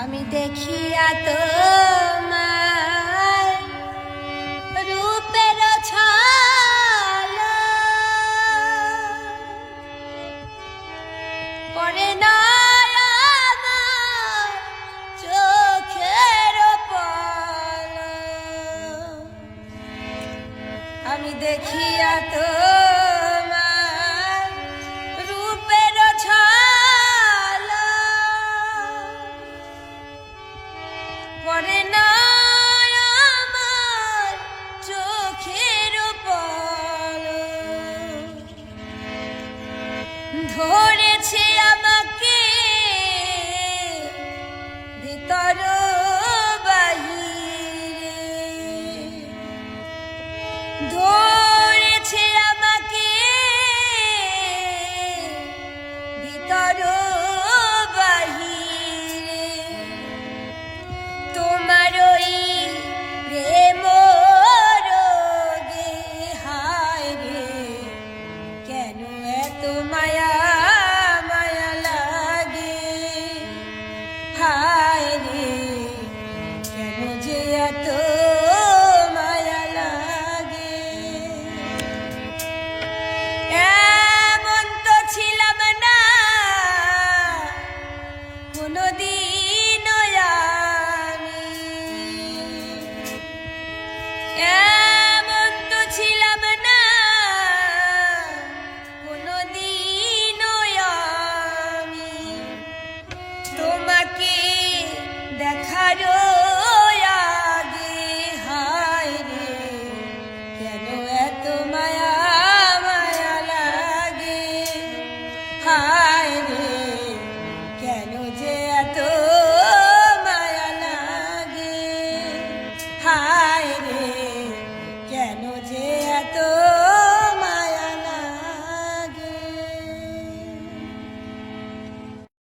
আমি দেখিয়া তোমার রূপের ছলা পড়ে না আমার চোখের পলক। আমি দেখিয়া তোমার রূপের ছলা পড়ে না আমার চোখের পলক। ধরেছে আমাকে ভিতর বাহিরে, ধরেছে আমাকে ভিতর বাহিরে। তোমার ওই প্রেম রোগে হায় রে, কেন এত মায়া মায়া লাগে। হায় রে, কেন যে এত মায়া লাগে। এমন তো ছিলাম না কোনদিন আমি, এমন তো ছিলাম না কোনদিন আমি। তোমাকে দেখার আগে হায় রে, কেন এত মায়া মায়া লাগে। হায় রে, কেন যে এত মায়া লাগে। হায় রে, কেন যে এত